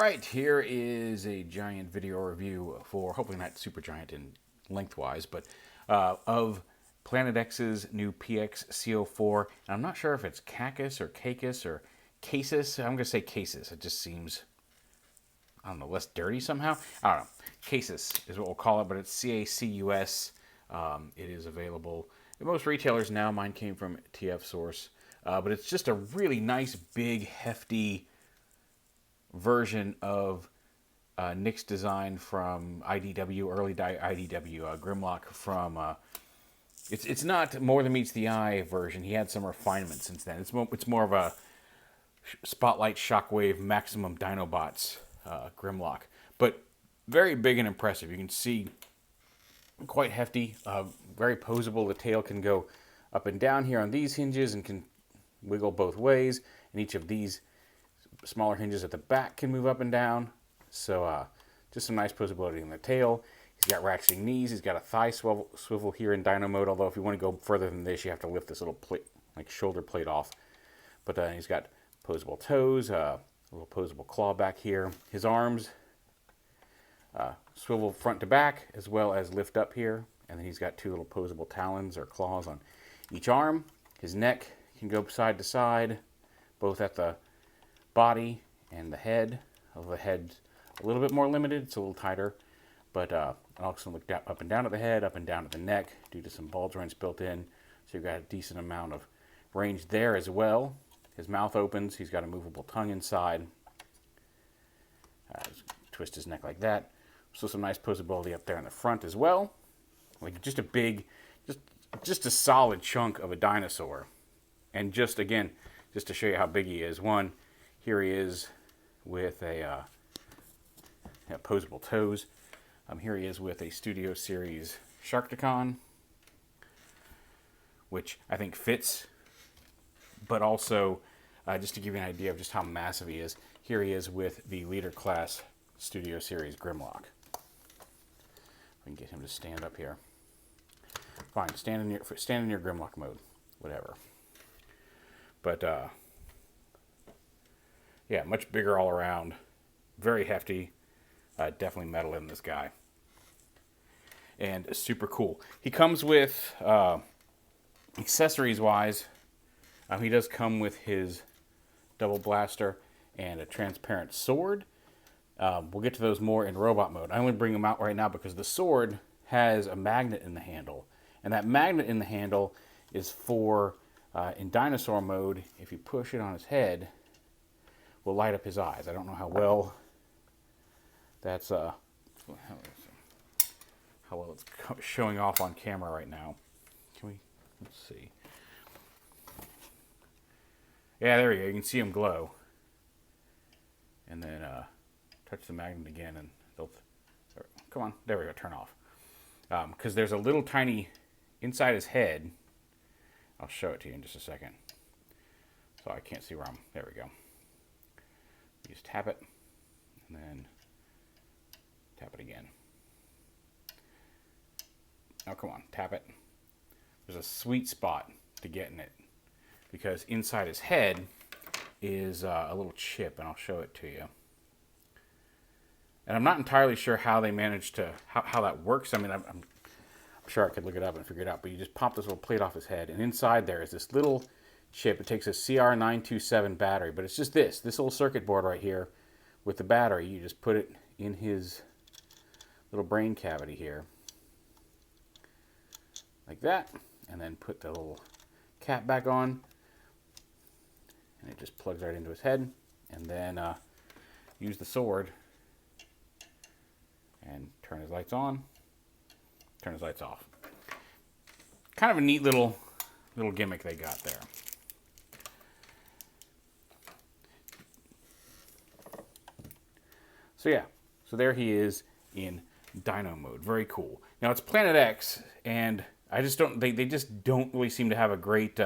right, here is a giant video review for, hopefully not super giant in lengthwise, but of Planet X's new PX-C04. And I'm not sure if it's CACUS or CACUS or CACUS. I'm going to say CACUS. It just seems, I don't know, less dirty somehow. I don't know. CACUS is what we'll call it, but it's CACUS. It is available at most retailers now. Mine came from TF Source. But it's just a really nice, big, hefty version of Nick's design from IDW, early IDW, Grimlock from... It's not more than meets the eye version. He had some refinement since then. It's more of a Spotlight, Shockwave, Maximum Dinobots Grimlock. But very big and impressive. You can see quite hefty, very posable. The tail can go up and down here on these hinges and can wiggle both ways, and each of these smaller hinges at the back can move up and down. So just some nice posability in the tail. He's got ratcheting knees. He's got a thigh swivel here in dyno mode, although if you want to go further than this, you have to lift this little plate, like shoulder plate off. But he's got posable toes, a little posable claw back here. His arms swivel front to back as well as lift up here, and then he's got two little posable talons or claws on each arm. His neck can go side to side, both at the body and the head. The head's a little bit more limited, it's a little tighter, but also look up and down at the head, up and down at the neck, due to some ball joints built in. So you've got a decent amount of range there as well. His mouth opens, he's got a movable tongue inside. Twist his neck like that. So some nice posability up there in the front as well. Like just a big, just a solid chunk of a dinosaur. And just again, just to show you how big he is, here he is with a posable toes. Here he is with a Studio Series Sharkticon, which I think fits, but also, just to give you an idea of just how massive he is, here he is with the Leader Class Studio Series Grimlock. We can get him to stand up here. Fine, stand in your Grimlock mode, whatever. But, yeah, much bigger all around. Very hefty. Definitely metal in this guy. And super cool. He comes with, accessories-wise, he does come with his double blaster and a transparent sword. We'll get to those more in robot mode. I only bring them out right now because the sword has a magnet in the handle. And that magnet in the handle is for... in dinosaur mode, if you push it on his head, will light up his eyes. I don't know how well that's how well it's showing off on camera right now. Let's see. Yeah, there we go. You can see him glow. And then touch the magnet again, and come on. There we go. Turn off. Because there's a little tiny inside his head. I'll show it to you in just a second. So I can't see where I'm... There we go. You just tap it, and then tap it again. Now come on, tap it. There's a sweet spot to get in it, because inside his head is a little chip, and I'll show it to you. And I'm not entirely sure how they managed to... How that works. I mean, I'm sure I could look it up and figure it out, but you just pop this little plate off his head, and inside there is this little chip. It takes a CR927 battery, but it's just this little circuit board right here with the battery. You just put it in his little brain cavity here, like that, and then put the little cap back on, and it just plugs right into his head, and then use the sword and turn his lights on, turn his lights off. Kind of a neat little gimmick they got there. So yeah, so there he is in dyno mode. Very cool. Now it's Planet X, and I just don't. They just don't really seem to have a great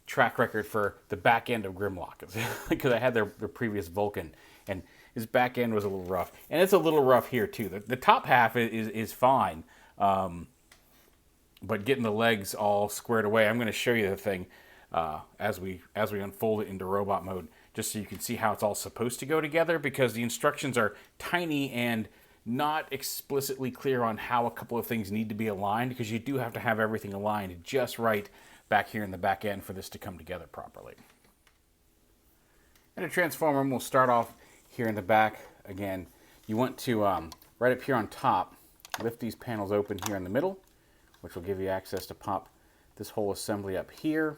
track record for the back end of Grimlock, because I had their previous Vulcan, and his back end was a little rough, and it's a little rough here too. The top half is fine, but getting the legs all squared away. I'm going to show you the thing. as we unfold it into robot mode, just so you can see how it's all supposed to go together, because the instructions are tiny and not explicitly clear on how a couple of things need to be aligned, because you do have to have everything aligned just right back here in the back end for this to come together properly. And a transformer, we'll start off here in the back. Again, you want to, right up here on top, lift these panels open here in the middle, which will give you access to pop this whole assembly up here,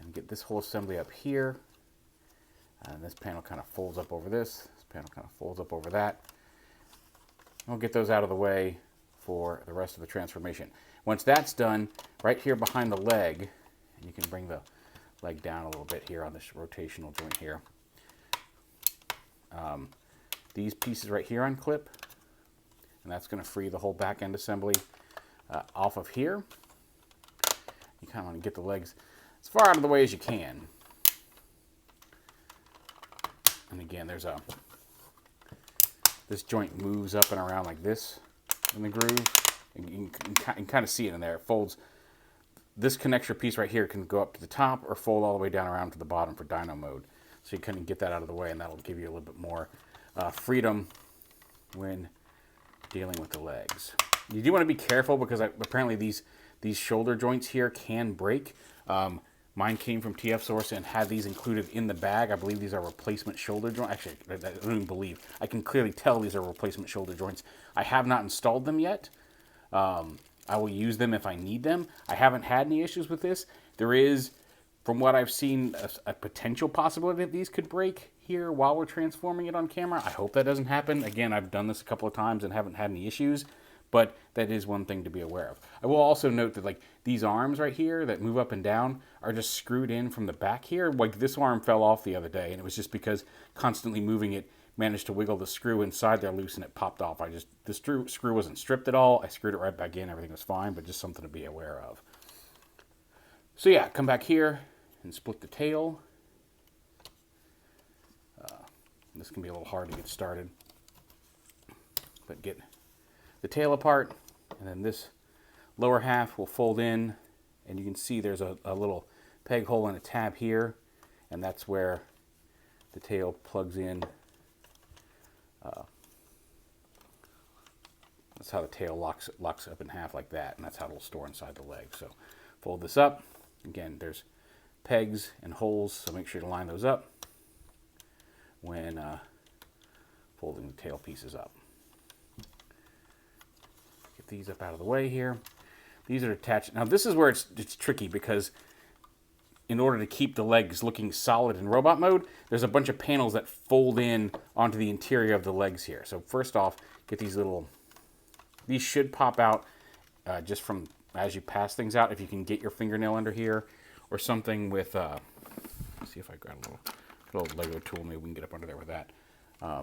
and get this whole assembly up here. And this panel kind of folds up over this. This panel kind of folds up over that. We'll get those out of the way for the rest of the transformation. Once that's done, right here behind the leg, and you can bring the leg down a little bit here on this rotational joint here. These pieces right here unclip, and that's going to free the whole back end assembly off of here. You kind of want to get the legs as far out of the way as you can. And again, this joint moves up and around like this in the groove. And you can kind of see it in there. It folds. This connector piece right here can go up to the top or fold all the way down around to the bottom for dyno mode. So you kind of get that out of the way, and that'll give you a little bit more freedom when dealing with the legs. You do want to be careful, because apparently these shoulder joints here can break. Mine came from TF Source and had these included in the bag. I believe these are replacement shoulder joints. Actually, I don't even believe. I can clearly tell these are replacement shoulder joints. I have not installed them yet. I will use them if I need them. I haven't had any issues with this. There is, from what I've seen, a potential possibility that these could break here while we're transforming it on camera. I hope that doesn't happen. Again, I've done this a couple of times and haven't had any issues, but that is one thing to be aware of. I will also note that like these arms right here that move up and down are just screwed in from the back here. Like this arm fell off the other day, and it was just because constantly moving it managed to wiggle the screw inside there loose, and it popped off. The screw wasn't stripped at all. I screwed it right back in. Everything was fine, but just something to be aware of. So yeah, come back here and split the tail. This can be a little hard to get started, but get the tail apart, and then this lower half will fold in, and you can see there's a little peg hole and a tab here, and that's where the tail plugs in. That's how the tail locks up in half like that, and that's how it'll store inside the leg. So fold this up. Again, there's pegs and holes, so make sure to line those up when folding the tail pieces up. Get these up out of the way here. These are attached. Now this is where it's tricky, because in order to keep the legs looking solid in robot mode, there's a bunch of panels that fold in onto the interior of the legs here. So first off, get these should pop out just from as you pass things out. If you can get your fingernail under here or something with, let's see if I got a little Lego tool, maybe we can get up under there with that. There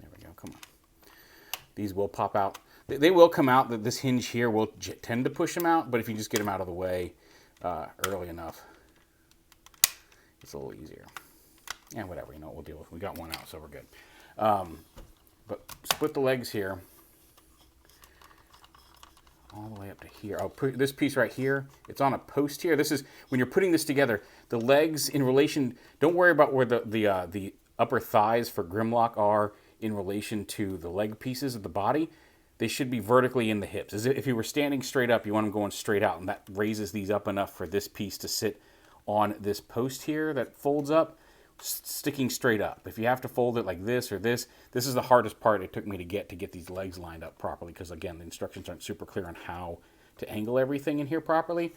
we go, come on. These will pop out. They will come out. This hinge here will tend to push them out, but if you just get them out of the way early enough, it's a little easier. And whatever, you know what we'll deal with. We got one out, so we're good. But split the legs here all the way up to here. I'll put this piece right here. It's on a post here. This is, when you're putting this together, the legs in relation, don't worry about where the upper thighs for Grimlock are in relation to the leg pieces of the body. They should be vertically in the hips. As if you were standing straight up, you want them going straight out, and that raises these up enough for this piece to sit on this post here that folds up, sticking straight up. If you have to fold it like this or this is the hardest part it took me to get these legs lined up properly, because again, the instructions aren't super clear on how to angle everything in here properly.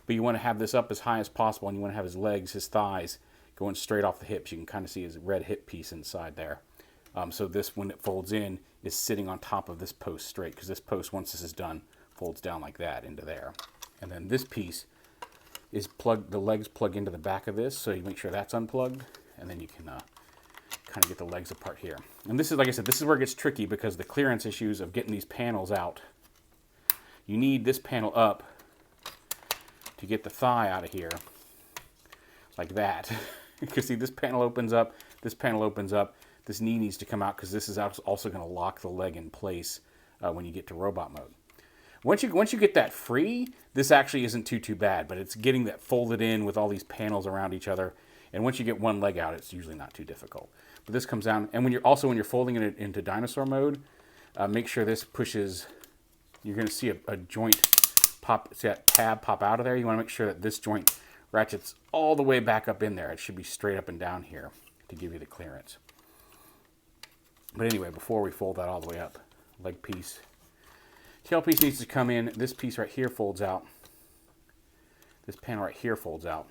But you want to have this up as high as possible, and you want to have his legs, his thighs, going straight off the hips. You can kind of see his red hip piece inside there. So this, when it folds in, is sitting on top of this post straight, because this post, once this is done, folds down like that into there. And then this piece is plugged, the legs plug into the back of this, so you make sure that's unplugged, and then you can kind of get the legs apart here. And this is, like I said, this is where it gets tricky, because the clearance issues of getting these panels out. You need this panel up to get the thigh out of here, like that. You can see this panel opens up, this panel opens up. This knee needs to come out, because this is also going to lock the leg in place when you get to robot mode. Once you get that free, this actually isn't too bad, but it's getting that folded in with all these panels around each other. And once you get one leg out, it's usually not too difficult. But this comes down, and when you're folding it into dinosaur mode, make sure this pushes. You're going to see a joint pop, see that tab pop out of there. You want to make sure that this joint ratchets all the way back up in there. It should be straight up and down here to give you the clearance. But anyway, before we fold that all the way up, leg piece, tail piece needs to come in. This piece right here folds out. This panel right here folds out.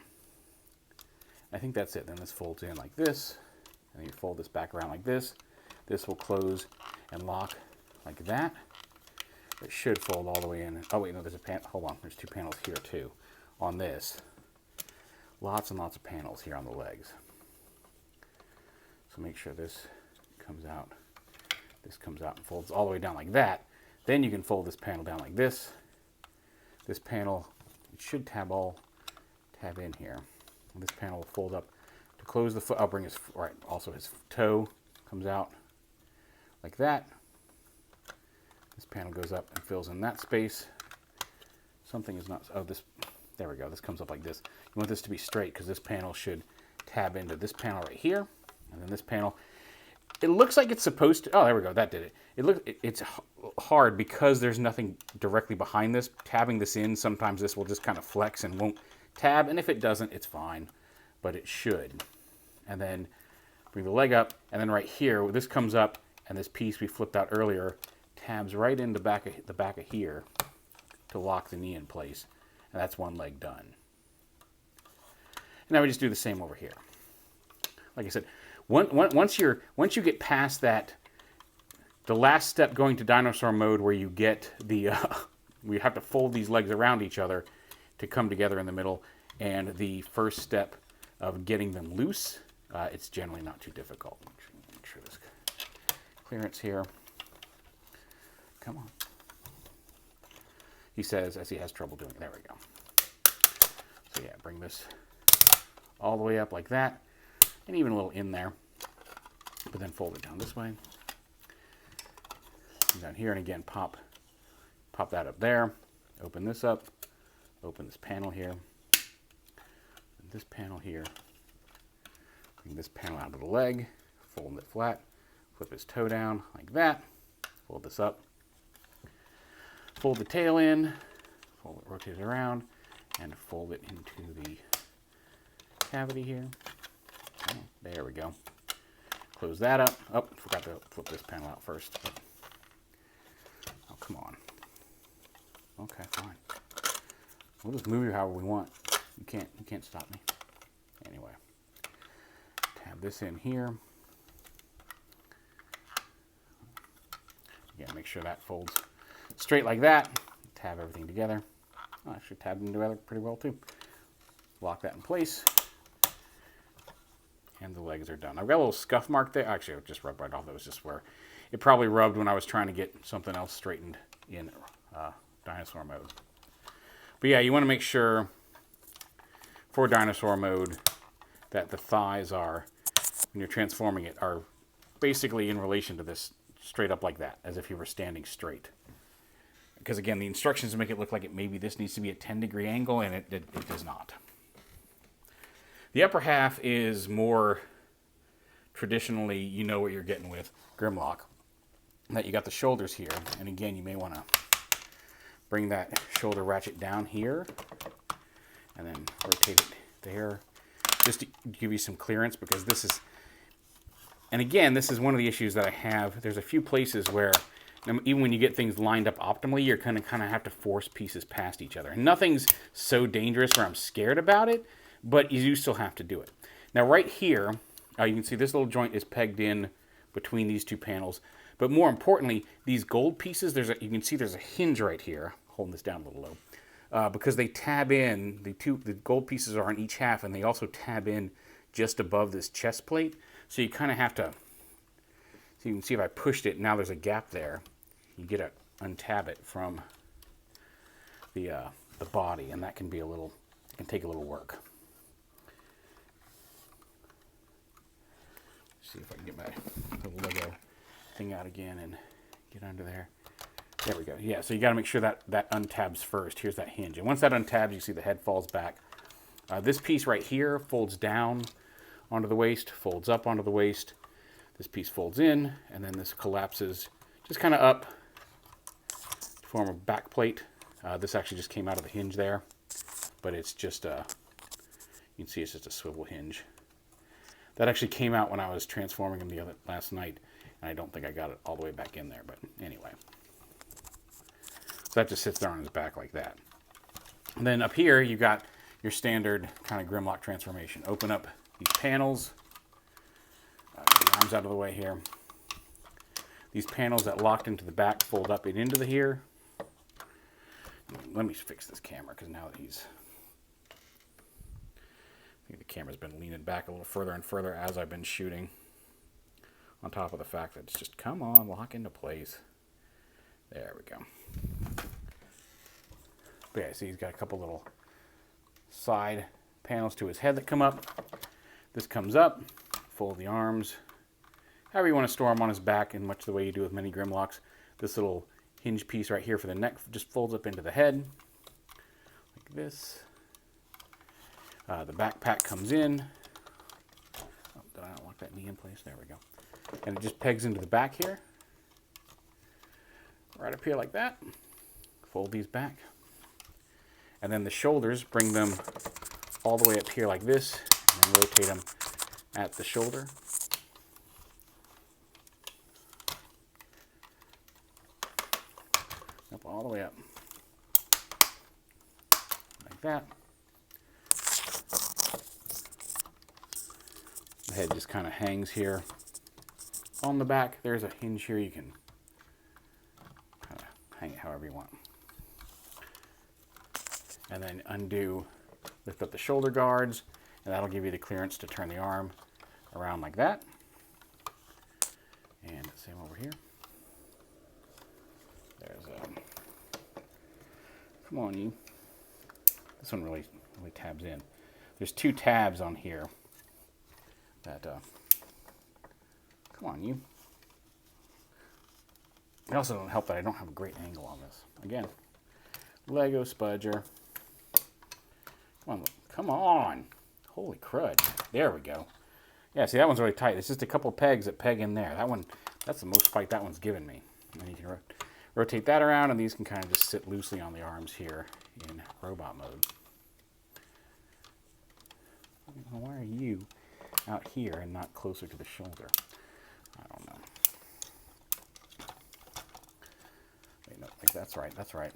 I think that's it. Then this folds in like this, and then you fold this back around like this. This will close and lock like that. It should fold all the way in. Oh wait, no, there's a panel. Hold on, there's two panels here too on this. Lots and lots of panels here on the legs. So make sure this comes out. This comes out and folds all the way down like that. Then you can fold this panel down like this. This panel, it should tab in here. And this panel will fold up to close the foot. I'll bring his, right, also his toe comes out like that. This panel goes up and fills in that space. Something is not, oh, this, there we go. This comes up like this. You want this to be straight because this panel should tab into this panel right here. And then this panel, it looks like it's supposed to, oh, there we go. That did it. It's hard because there's nothing directly behind this. Tabbing this in, sometimes this will just kind of flex and won't tab. And if it doesn't, it's fine, but it should. And then bring the leg up. And then right here, this comes up and this piece we flipped out earlier tabs right in the back of here to lock the knee in place, and that's one leg done. And now we just do the same over here. Like I said, once you get past that, the last step going to dinosaur mode where you get the we have to fold these legs around each other to come together in the middle, and the first step of getting them loose, it's generally not too difficult. Make sure this clearance here. Come on. He says as he has trouble doing it. There we go. So yeah, bring this all the way up like that, and even a little in there, but then fold it down this way. And down here, and again, pop that up there. Open this up. Open this panel here. And this panel here. Bring this panel out of the leg. Fold it flat. Flip his toe down like that. Fold this up. Fold the tail in, fold it, rotate it around, and fold it into the cavity here. Oh, there we go. Close that up. Oh, forgot to flip this panel out first. Oh, come on. Okay, fine. We'll just move you however we want. You can't stop me. Anyway, tab this in here. Again, make sure that folds straight like that. Tab everything together. Oh, actually tabbed them together pretty well too. Lock that in place. And the legs are done. I've got a little scuff mark there. Actually, it just rubbed right off. That was just where it probably rubbed when I was trying to get something else straightened in dinosaur mode. But yeah, you want to make sure for dinosaur mode that the thighs are, when you're transforming it, are basically in relation to this, straight up like that, as if you were standing straight. Because again, the instructions make it look like maybe this needs to be a 10-degree angle, and it does not. The upper half is more traditionally, you know what you're getting with Grimlock. That you got the shoulders here, and again, you may want to bring that shoulder ratchet down here, and then rotate it there, just to give you some clearance, because this is, and again, this is one of the issues that I have. There's a few places where even when you get things lined up optimally, you're going to kind of have to force pieces past each other. And nothing's so dangerous where I'm scared about it, but you do still have to do it. Now right here, you can see this little joint is pegged in between these two panels. But more importantly, these gold pieces, you can see there's a hinge right here. Holding this down a little low. Because they tab in, the gold pieces are on each half, and they also tab in just above this chest plate. So you kind of have to, so you can see if I pushed it, now there's a gap there. You get to untab it from the body, and that can be it can take a little work. See if I can get my little Lego thing out again and get under there. There we go. Yeah, so you got to make sure that that untabs first. Here's that hinge. And once that untabs, you see the head falls back. This piece right here folds down onto the waist, folds up onto the waist. This piece folds in, and then this collapses just kind of up to form a back plate. This actually just came out of the hinge there, but it's just, you can see it's just a swivel hinge. That actually came out when I was transforming them last night, and I don't think I got it all the way back in there, but anyway. So that just sits there on his back like that. And then up here, you got your standard kind of Grimlock transformation. Open up these panels. Get the arms out of the way here. These panels that locked into the back fold up and into here. Let me fix this camera because now that I think the camera's been leaning back a little further and further as I've been shooting. On top of the fact that it's just, come on, lock into place. There we go. But yeah, see, he's got a couple little side panels to his head that come up. This comes up, fold the arms. However you want to store him on his back, in much the way you do with many Grimlocks. This little hinge piece right here for the neck just folds up into the head, like this. The backpack comes in. Oh, did I not lock that knee in place? There we go. And it just pegs into the back here. Right up here like that. Fold these back. And then the shoulders, bring them all the way up here like this, and then rotate them at the shoulder. Up all the way up. Like that. The head just kind of hangs here on the back. There's a hinge here. You can kind of hang it however you want. And then undo, lift up the shoulder guards, and that'll give you the clearance to turn the arm around like that. And same over here. There's come on, you. This one really tabs in. There's two tabs on here that, come on, you. It also don't help that I don't have a great angle on this. Again, Lego spudger. Come on. Holy crud. There we go. Yeah, see, that one's really tight. It's just a couple pegs that peg in there. That one, that's the most fight that one's given me. And you can rotate that around, and these can kind of just sit loosely on the arms here in robot mode. Why are you out here and not closer to the shoulder? I don't know. Wait, no, like that's right, that's right.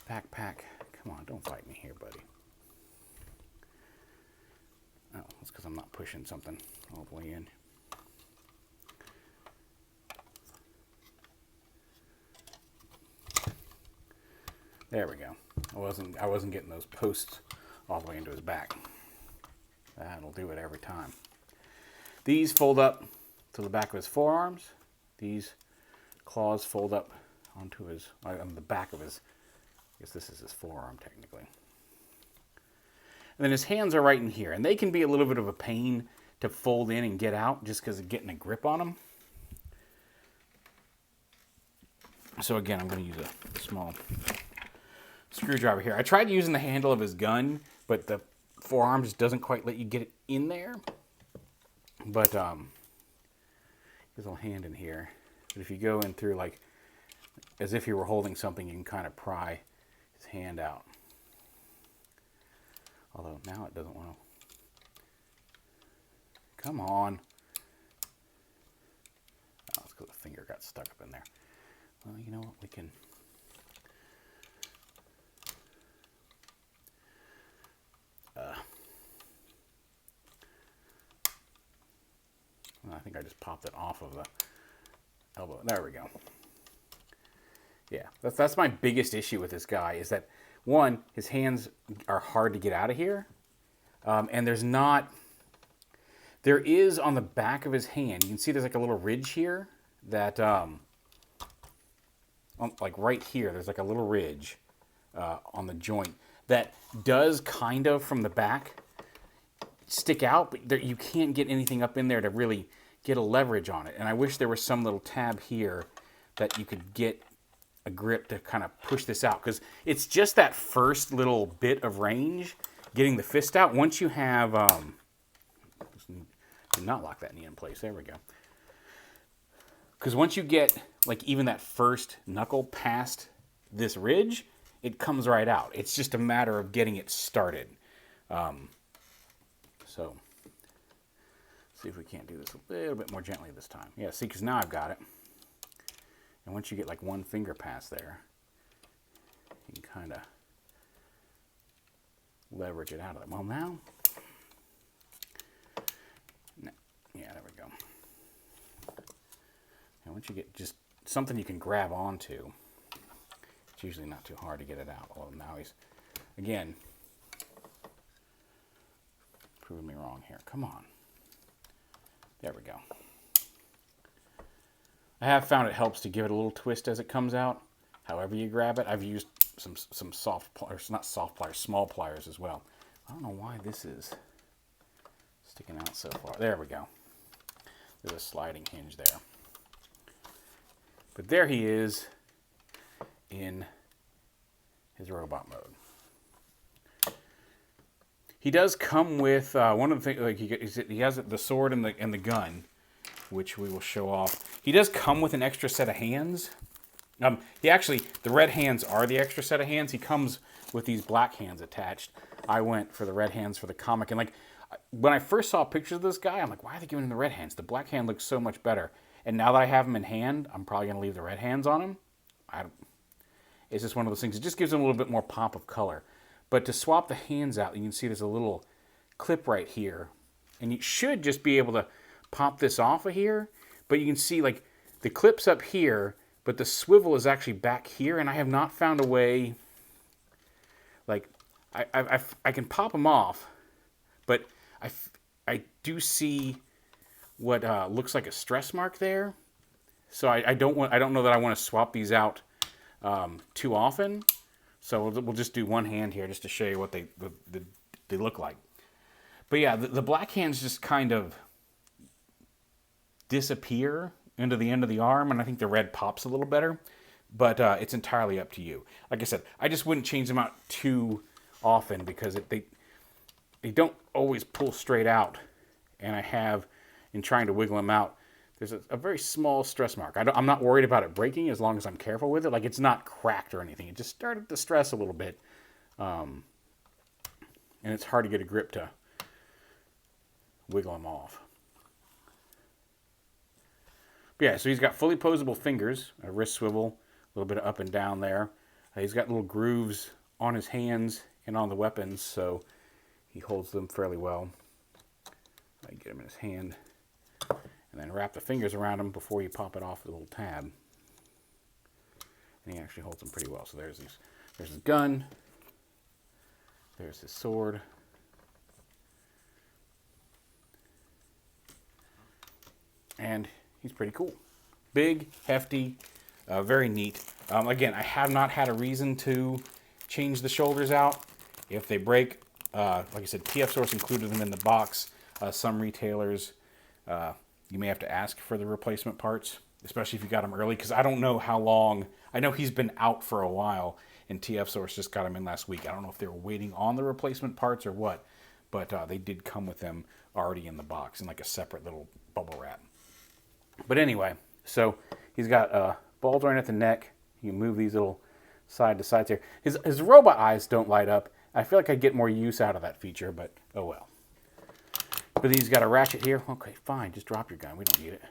Backpack. Come on, don't fight me here, buddy. Oh, that's because I'm not pushing something all the way in. There we go. I wasn't getting those posts all the way into his back. That'll do it every time. These fold up to the back of his forearms. These claws fold up onto his, on the back of his, I guess this is his forearm technically. And then his hands are right in here, and they can be a little bit of a pain to fold in and get out just because of getting a grip on them. So again, I'm going to use a small screwdriver here. I tried using the handle of his gun, but the forearm just doesn't quite let you get it in there. But his little hand in here. But if you go in through like as if you were holding something, you can kind of pry his hand out. Although now it doesn't want to. Come on. Oh, it's because the finger got stuck up in there. Well, you know what? We can. Well, I think I just popped it off of the elbow. There we go. Yeah, that's my biggest issue with this guy is that, one, his hands are hard to get out of here. And there is on the back of his hand, you can see there's like a little ridge here that, like right here, there's like a little ridge on the joint that does kind of from the back stick out, but you can't get anything up in there to really get a leverage on it. And I wish there was some little tab here that you could get a grip to kind of push this out, because it's just that first little bit of range getting the fist out. Once you have, do not lock that knee in place. There we go. Because once you get like even that first knuckle past this ridge, it comes right out. It's just a matter of getting it started. So see if we can't do this a little bit more gently this time. Yeah, see, because now I've got it. And once you get like one finger past there, you can kind of leverage it out of it. Well, now, yeah, there we go. And once you get just something you can grab onto, it's usually not too hard to get it out. Although now he's, again, proving me wrong here. Come on. There we go. I have found it helps to give it a little twist as it comes out. However you grab it, I've used some soft pliers, not soft pliers, small pliers as well. I don't know why this is sticking out so far. There we go. There's a sliding hinge there. But there he is in his robot mode. He does come with one of the things, like he has the sword and the gun, which we will show off. He does come with an extra set of hands. The red hands are the extra set of hands. He comes with these black hands attached. I went for the red hands for the comic, and like when I first saw pictures of this guy, I'm like, why are they giving him the red hands? The black hand looks so much better. And now that I have him in hand, I'm probably going to leave the red hands on him. It's just one of those things. It just gives him a little bit more pop of color. But to swap the hands out, you can see there's a little clip right here. And you should just be able to pop this off of here. But you can see like the clip's up here, but the swivel is actually back here. And I have not found a way, like, I can pop them off, but I do see what looks like a stress mark there. So I don't know that I want to swap these out too often. So we'll just do one hand here just to show you what they look like. But yeah, the black hands just kind of disappear into the end of the arm, and I think the red pops a little better. But it's entirely up to you. Like I said, I just wouldn't change them out too often because they don't always pull straight out. And I have, in trying to wiggle them out, there's a very small stress mark. I'm not worried about it breaking as long as I'm careful with it. Like, it's not cracked or anything. It just started to stress a little bit. And it's hard to get a grip to wiggle them off. But yeah, so he's got fully posable fingers, a wrist swivel, a little bit of up and down there. He's got little grooves on his hands and on the weapons, so he holds them fairly well. I get him in his hand, and then wrap the fingers around him before you pop it off with a little tab. And he actually holds them pretty well. So there's his gun, there's his sword, and he's pretty cool. Big, hefty, very neat. Again, I have not had a reason to change the shoulders out. If they break, like I said, TF Source included them in the box. Some retailers, you may have to ask for the replacement parts, especially if you got them early, because I don't know how long. I know he's been out for a while, and TF Source just got him in last week. I don't know if they were waiting on the replacement parts or what, but they did come with them already in the box in like a separate little bubble wrap. But anyway, so he's got a ball joint at the neck. You can move these little side to sides here. His robot eyes don't light up. I feel like I'd get more use out of that feature, but oh well. But then he's got a ratchet here. Okay, fine. Just drop your gun. We don't need it.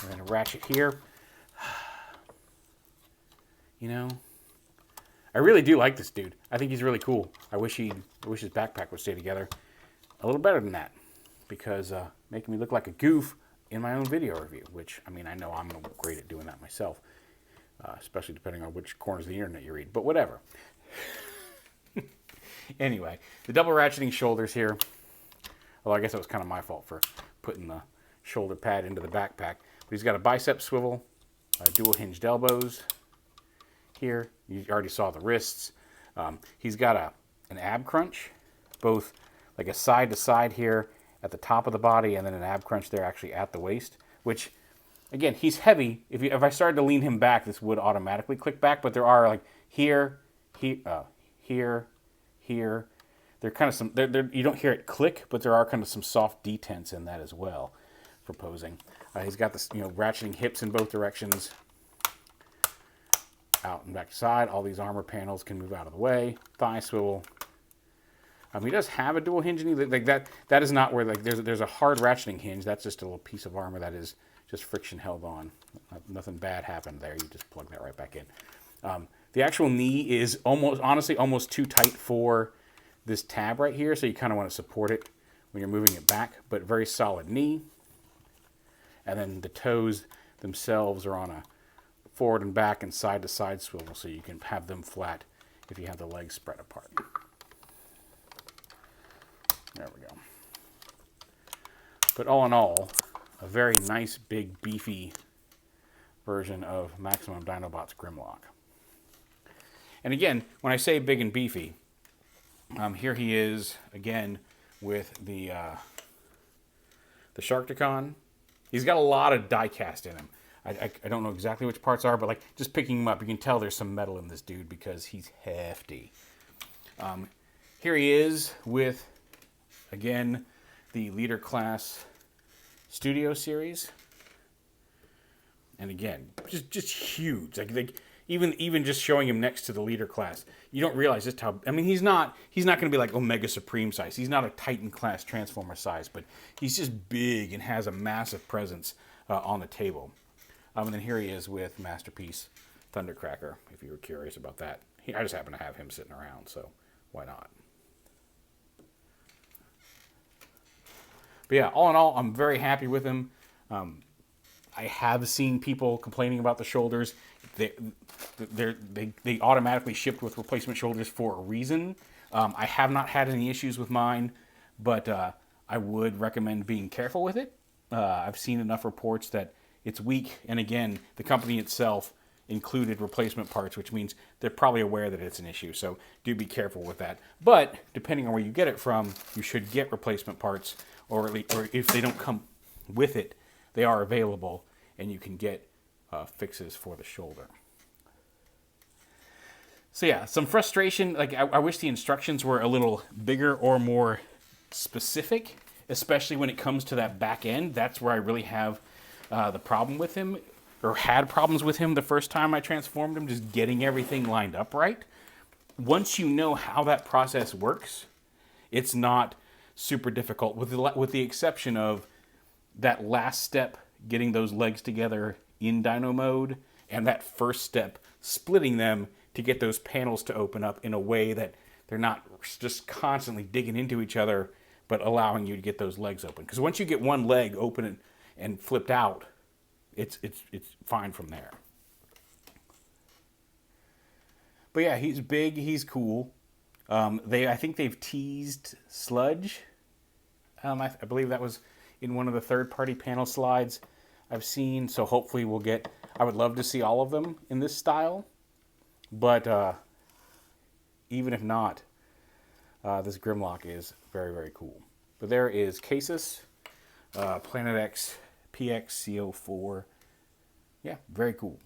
And then a ratchet here. You know, I really do like this dude. I think he's really cool. I wish his backpack would stay together a little better than that, because making me look like a goof in my own video review, which, I mean, I know I'm great at doing that myself, especially depending on which corners of the internet you read, but whatever. Anyway, the double ratcheting shoulders here. Although I guess it was kind of my fault for putting the shoulder pad into the backpack. But he's got a bicep swivel, dual hinged elbows here. You already saw the wrists. He's got an ab crunch, both like a side to side here at the top of the body, and then an ab crunch there actually at the waist, which again, he's heavy. If I started to lean him back, this would automatically click back. But there are like here, here. There kind of some. You don't hear it click, but there are kind of some soft detents in that as well for posing. He's got this, ratcheting hips in both directions, out and back to side. All these armor panels can move out of the way. Thigh swivel. He does have a dual hinge, and like that. That is not where like there's a hard ratcheting hinge. That's just a little piece of armor that is just friction held on. Nothing bad happened there. You just plug that right back in. The actual knee is honestly almost too tight for this tab right here, so you kind of want to support it when you're moving it back, but very solid knee. And then the toes themselves are on a forward and back and side to side swivel, so you can have them flat if you have the legs spread apart. There we go. But all in all, a very nice, big, beefy version of Maximum Dinobot's Grimlock. And again, when I say big and beefy, here he is again with the Sharkticon. He's got a lot of die cast in him. I don't know exactly which parts are, but like just picking him up, you can tell there's some metal in this dude because he's hefty. Here he is with, again, the Leader Class Studio Series. And again, just huge. Like even just showing him next to the Leader Class, you don't realize just how. I mean, he's not going to be like Omega Supreme size. He's not a Titan class Transformer size, but he's just big and has a massive presence on the table. And then here he is with Masterpiece Thundercracker. If you were curious about that, I just happen to have him sitting around, so why not? But yeah, all in all, I'm very happy with him. I have seen people complaining about the shoulders. They automatically shipped with replacement shoulders for a reason. I have not had any issues with mine, but I would recommend being careful with it. I've seen enough reports that it's weak, and again, the company itself included replacement parts, which means they're probably aware that it's an issue, so do be careful with that. But depending on where you get it from, you should get replacement parts, or if they don't come with it, they are available, and you can get fixes for the shoulder. So yeah, some frustration. Like I wish the instructions were a little bigger or more specific, especially when it comes to that back end. That's where I really have the problem with him, or had problems with him the first time I transformed him, just getting everything lined up right. Once you know how that process works, it's not super difficult, with the exception of that last step, getting those legs together in dyno mode, and that first step, splitting them to get those panels to open up in a way that they're not just constantly digging into each other, but allowing you to get those legs open. Because once you get one leg open and flipped out, it's fine from there. But yeah, he's big, he's cool. I think they've teased Sludge. I believe that was in one of the third-party panel slides I've seen. So hopefully we'll get. I would love to see all of them in this style, but even if not, this Grimlock is very, very cool. But there is CACUS, Planet X PX-C04. Yeah, very cool.